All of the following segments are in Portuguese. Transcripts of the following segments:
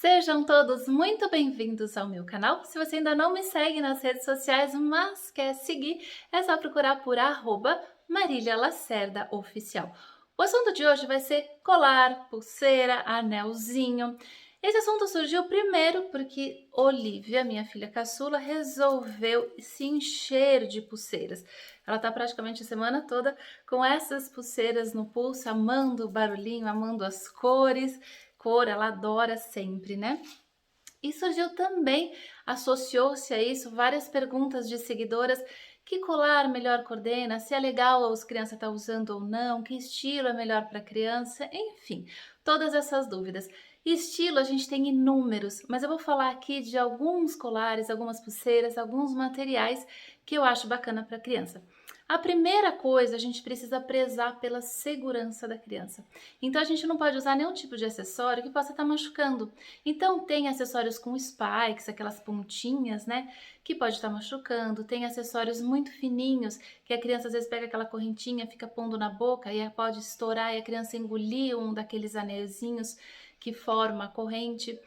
Sejam todos muito bem-vindos ao meu canal. Se você ainda não me segue nas redes sociais, mas quer seguir, é só procurar por Marília Lacerda Oficial. O assunto de hoje vai ser colar, pulseira, anelzinho. Esse assunto surgiu primeiro porque Olivia, minha filha caçula, resolveu se encher de pulseiras. Ela tá praticamente a semana toda com essas pulseiras no pulso, amando o barulhinho, amando as cores. Cor, ela adora sempre, né? E surgiu também, associou-se a isso várias perguntas de seguidoras: que colar melhor coordena, se é legal as crianças estar usando ou não, que estilo é melhor para criança, enfim, todas essas dúvidas. Estilo a gente tem inúmeros, mas eu vou falar aqui de alguns colares, algumas pulseiras, alguns materiais que eu acho bacana para criança. A primeira coisa, a gente precisa prezar pela segurança da criança. Então a gente não pode usar nenhum tipo de acessório que possa estar machucando. Então tem acessórios com spikes, aquelas pontinhas, né, que pode estar machucando. Tem acessórios muito fininhos, que a criança às vezes pega aquela correntinha, fica pondo na boca e pode estourar e a criança engolir um daqueles anelzinhos que forma a corrente.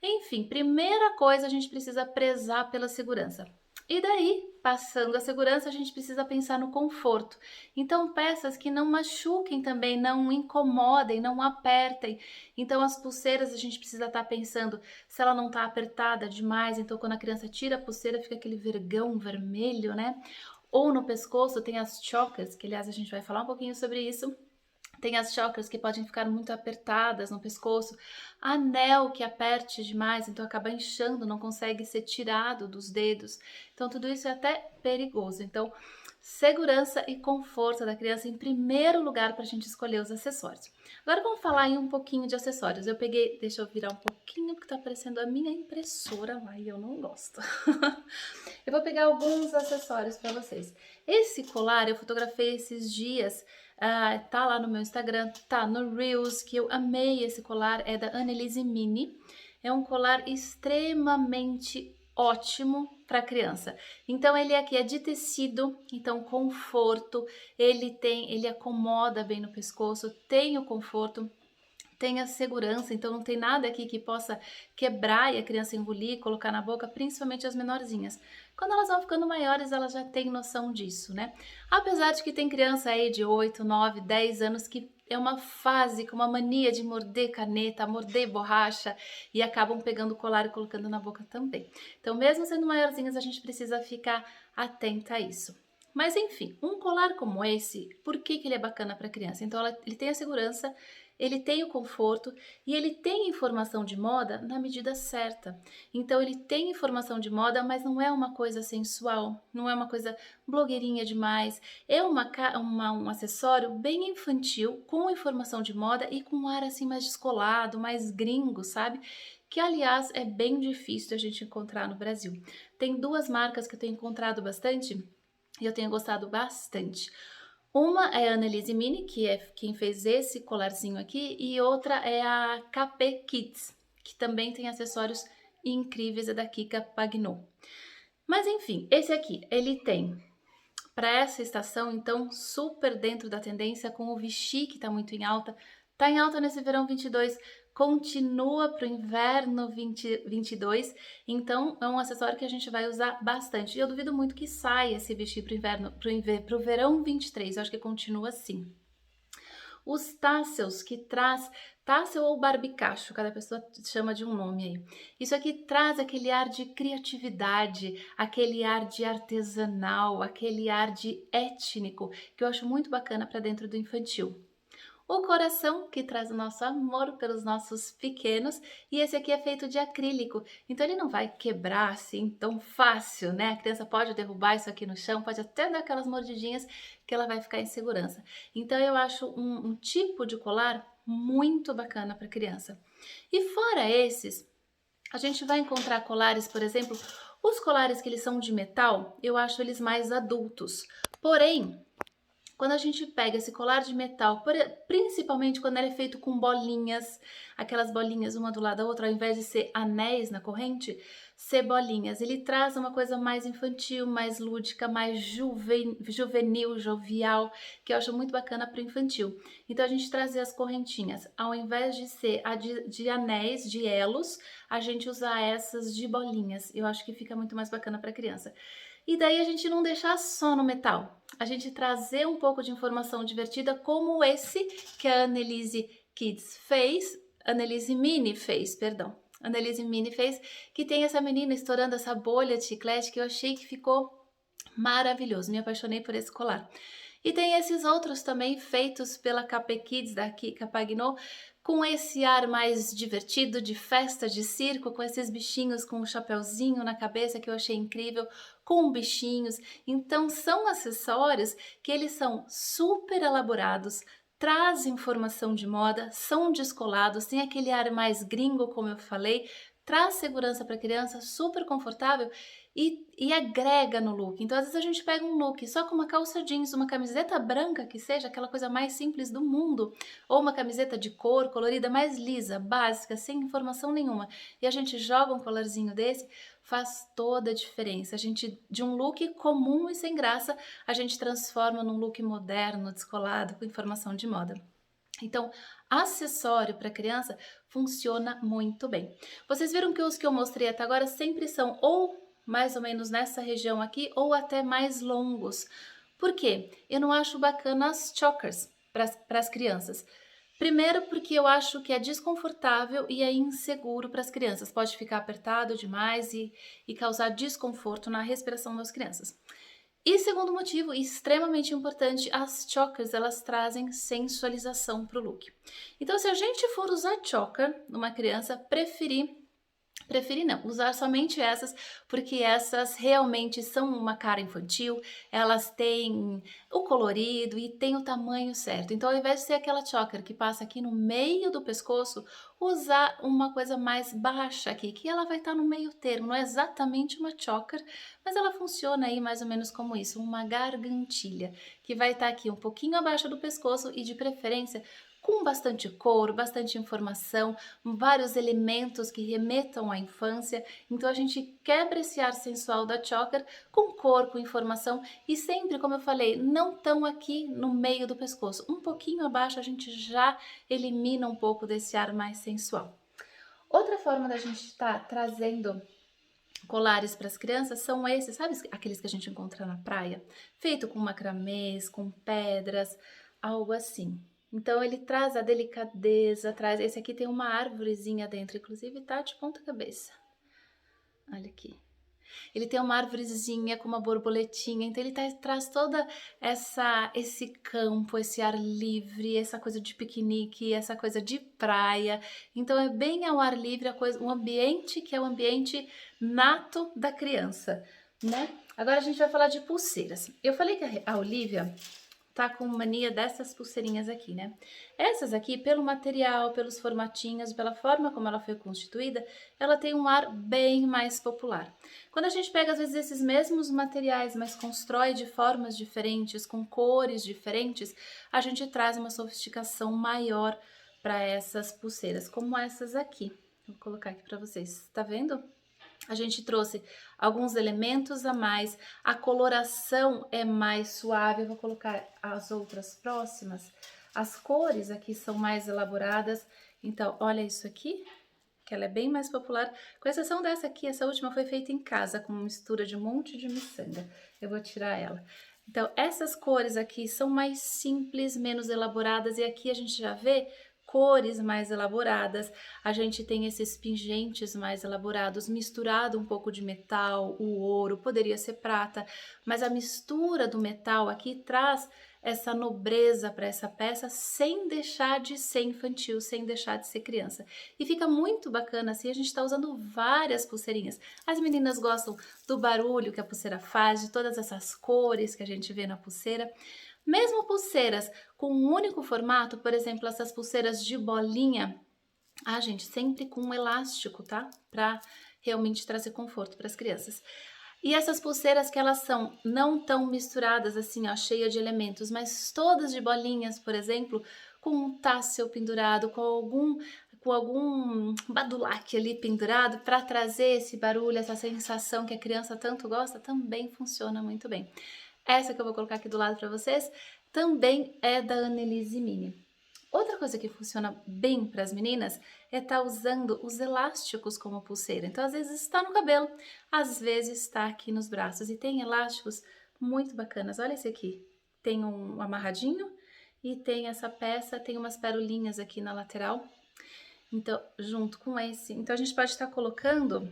Enfim, primeira coisa, a gente precisa prezar pela segurança. E daí, passando a segurança, a gente precisa pensar no conforto. Então, peças que não machuquem também, não incomodem, não apertem. Então, as pulseiras a gente precisa estar pensando se ela não está apertada demais. Então, quando a criança tira a pulseira, fica aquele vergão vermelho, né? Ou no pescoço tem as chokers, que aliás a gente vai falar um pouquinho sobre isso. Tem as chakras que podem ficar muito apertadas no pescoço, anel que aperte demais, então acaba inchando, não consegue ser tirado dos dedos. Então tudo isso é até perigoso. Então, segurança e conforto da criança em primeiro lugar para a gente escolher os acessórios. Agora vamos falar aí um pouquinho de acessórios. Eu peguei, deixa eu virar um pouquinho porque tá aparecendo a minha impressora lá e eu não gosto. Eu vou pegar alguns acessórios para vocês. Esse colar eu fotografei esses dias, tá lá no meu Instagram, tá no Reels, que eu amei esse colar, é da Annelise Mini. É um colar extremamente ótimo para criança. Então ele aqui é de tecido, então conforto, ele acomoda bem no pescoço, tem o conforto, tem a segurança, então não tem nada aqui que possa quebrar e a criança engolir, colocar na boca, principalmente as menorzinhas. Quando elas vão ficando maiores, elas já têm noção disso, né? Apesar de que tem criança aí de 8, 9, 10 anos que é uma fase com uma mania de morder caneta, morder borracha e acabam pegando o colar e colocando na boca também. Então, mesmo sendo maiorzinhas, a gente precisa ficar atenta a isso. Mas enfim, um colar como esse, por que ele é bacana para criança? Então, ele tem a segurança, ele tem o conforto e ele tem informação de moda na medida certa. Então ele tem informação de moda, mas não é uma coisa sensual, não é uma coisa blogueirinha demais. É um acessório bem infantil, com informação de moda e com um ar assim mais descolado, mais gringo, sabe? Que aliás é bem difícil a gente encontrar no Brasil. Tem duas marcas que eu tenho encontrado bastante e eu tenho gostado bastante. Uma é a Annelise Mini, que é quem fez esse colarzinho aqui, e outra é a KP Kids, que também tem acessórios incríveis, é da Kika Pagnot. Mas enfim, esse aqui, ele tem para essa estação, então, super dentro da tendência, com o Vichy, que está muito em alta nesse verão 22, continua para o inverno 2022, então é um acessório que a gente vai usar bastante. E eu duvido muito que saia esse Vichy para o inverno, para o verão 23, eu acho que continua assim. Os tassels que traz, tassel ou barbicacho, cada pessoa chama de um nome aí. Isso aqui traz aquele ar de criatividade, aquele ar de artesanal, aquele ar de étnico, que eu acho muito bacana para dentro do infantil. O coração, que traz o nosso amor pelos nossos pequenos, e esse aqui é feito de acrílico, então ele não vai quebrar assim tão fácil, né? A criança pode derrubar isso aqui no chão, pode até dar aquelas mordidinhas que ela vai ficar em segurança. Então eu acho um tipo de colar muito bacana para criança. E fora esses, a gente vai encontrar colares, por exemplo, os colares que eles são de metal, eu acho eles mais adultos. Porém, Quando a gente pega esse colar de metal, principalmente quando ele é feito com bolinhas, aquelas bolinhas uma do lado da outra, ao invés de ser anéis na corrente, ser bolinhas, ele traz uma coisa mais infantil, mais lúdica, mais juvenil, jovial, que eu acho muito bacana para o infantil. Então a gente trazer as correntinhas, ao invés de ser de anéis, de elos, a gente usar essas de bolinhas. Eu acho que fica muito mais bacana para criança. E daí a gente não deixar só no metal, a gente trazer um pouco de informação divertida como esse que a Annelise Kids fez, Annelise Mini fez, perdão. Annelise Mini fez, que tem essa menina estourando essa bolha de chiclete que eu achei que ficou maravilhoso, me apaixonei por esse colar. E tem esses outros também feitos pela KP Kids da Kika Pagnot, com esse ar mais divertido de festa de circo, com esses bichinhos com um chapeuzinho na cabeça que eu achei incrível, com bichinhos. Então são acessórios que eles são super elaborados, trazem informação de moda, são descolados, tem aquele ar mais gringo, como eu falei, traz segurança para a criança, super confortável e agrega no look. Então, às vezes a gente pega um look só com uma calça jeans, uma camiseta branca, que seja aquela coisa mais simples do mundo, ou uma camiseta de cor colorida mais lisa, básica, sem informação nenhuma, e a gente joga um colarzinho desse, faz toda a diferença. A gente, de um look comum e sem graça, a gente transforma num look moderno, descolado, com informação de moda. Então, acessório para criança funciona muito bem. Vocês viram que os que eu mostrei até agora sempre são ou mais ou menos nessa região aqui ou até mais longos. Por quê? Eu não acho bacana as chokers para as crianças. Primeiro porque eu acho que é desconfortável e é inseguro para as crianças. Pode ficar apertado demais e causar desconforto na respiração das crianças. E segundo motivo, extremamente importante, as chokers, elas trazem sensualização para o look. Então, se a gente for usar choker numa criança, preferir não, usar somente essas, porque essas realmente são uma cara infantil, elas têm o colorido e tem o tamanho certo. Então, ao invés de ser aquela choker que passa aqui no meio do pescoço, usar uma coisa mais baixa aqui, que ela vai estar no meio termo, não é exatamente uma choker, mas ela funciona aí mais ou menos como isso, uma gargantilha, que vai estar aqui um pouquinho abaixo do pescoço e de preferência com bastante couro, bastante informação, vários elementos que remetam à infância. Então a gente quebra esse ar sensual da choker com cor, com informação e sempre, como eu falei, não tão aqui no meio do pescoço. Um pouquinho abaixo a gente já elimina um pouco desse ar mais sensual. Outra forma da gente estar trazendo colares para as crianças são esses, sabe aqueles que a gente encontra na praia? Feito com macramês, com pedras, algo assim. Então ele traz a delicadeza, traz... Esse aqui tem uma árvorezinha dentro, inclusive tá de ponta cabeça. Olha aqui. Ele tem uma árvorezinha com uma borboletinha, então ele traz toda esse campo, esse ar livre, essa coisa de piquenique, essa coisa de praia. Então é bem ao ar livre, o ambiente que é o ambiente nato da criança, né? Agora a gente vai falar de pulseiras. Eu falei que a Olivia tá com mania dessas pulseirinhas aqui, né? Essas aqui, pelo material, pelos formatinhos, pela forma como ela foi constituída, ela tem um ar bem mais popular. Quando a gente pega, às vezes, esses mesmos materiais, mas constrói de formas diferentes, com cores diferentes, a gente traz uma sofisticação maior para essas pulseiras, como essas aqui. Vou colocar aqui para vocês, tá vendo? A gente trouxe alguns elementos a mais, a coloração é mais suave, eu vou colocar as outras próximas. As cores aqui são mais elaboradas, então olha isso aqui, que ela é bem mais popular, com exceção dessa aqui, essa última foi feita em casa, com uma mistura de um monte de miçanga, eu vou tirar ela. Então essas cores aqui são mais simples, menos elaboradas, e aqui a gente já vê cores mais elaboradas, a gente tem esses pingentes mais elaborados, misturado um pouco de metal, o ouro, poderia ser prata, mas a mistura do metal aqui traz essa nobreza para essa peça sem deixar de ser infantil, sem deixar de ser criança. E fica muito bacana assim, a gente está usando várias pulseirinhas. As meninas gostam do barulho que a pulseira faz, de todas essas cores que a gente vê na pulseira. Mesmo pulseiras com um único formato, por exemplo, essas pulseiras de bolinha, gente, sempre com um elástico, tá? Para realmente trazer conforto para as crianças. E essas pulseiras que elas são não tão misturadas assim, ó, cheia de elementos, mas todas de bolinhas, por exemplo, com um tassel pendurado, com algum badulaque ali pendurado para trazer esse barulho, essa sensação que a criança tanto gosta, também funciona muito bem. Essa que eu vou colocar aqui do lado para vocês também é da Annelise Mini. Outra coisa que funciona bem para as meninas é estar usando os elásticos como pulseira. Então, às vezes está no cabelo, às vezes está aqui nos braços. E tem elásticos muito bacanas. Olha esse aqui. Tem um amarradinho e tem essa peça, tem umas perolinhas aqui na lateral. Então, junto com esse. Então, a gente pode estar colocando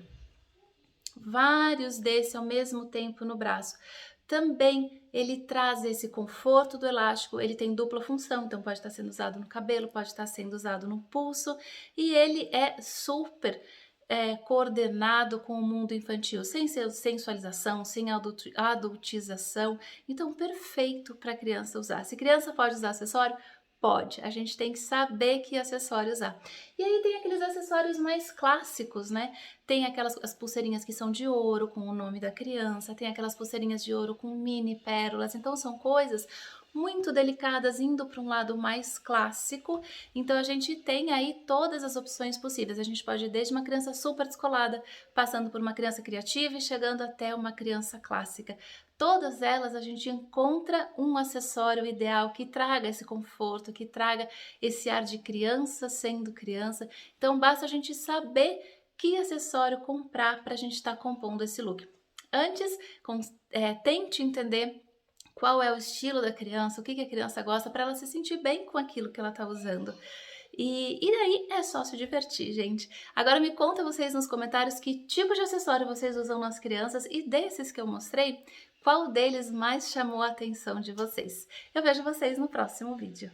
vários desse ao mesmo tempo no braço. Também ele traz esse conforto do elástico, ele tem dupla função, então pode estar sendo usado no cabelo, pode estar sendo usado no pulso, e ele é super coordenado com o mundo infantil, sem sensualização, sem adultização, então perfeito para a criança usar. Se criança pode usar acessório, pode, a gente tem que saber que acessório usar. E aí tem aqueles acessórios mais clássicos, né? Tem aquelas as pulseirinhas que são de ouro com o nome da criança, tem aquelas pulseirinhas de ouro com mini pérolas, então são coisas muito delicadas, indo para um lado mais clássico. Então a gente tem aí todas as opções possíveis. A gente pode ir desde uma criança super descolada, passando por uma criança criativa e chegando até uma criança clássica. Todas elas a gente encontra um acessório ideal que traga esse conforto, que traga esse ar de criança sendo criança. Então basta a gente saber que acessório comprar para a gente estar compondo esse look. Antes, tente entender qual é o estilo da criança, o que a criança gosta, para ela se sentir bem com aquilo que ela está usando. E daí é só se divertir, gente. Agora me conta vocês nos comentários que tipo de acessório vocês usam nas crianças e desses que eu mostrei, qual deles mais chamou a atenção de vocês. Eu vejo vocês no próximo vídeo.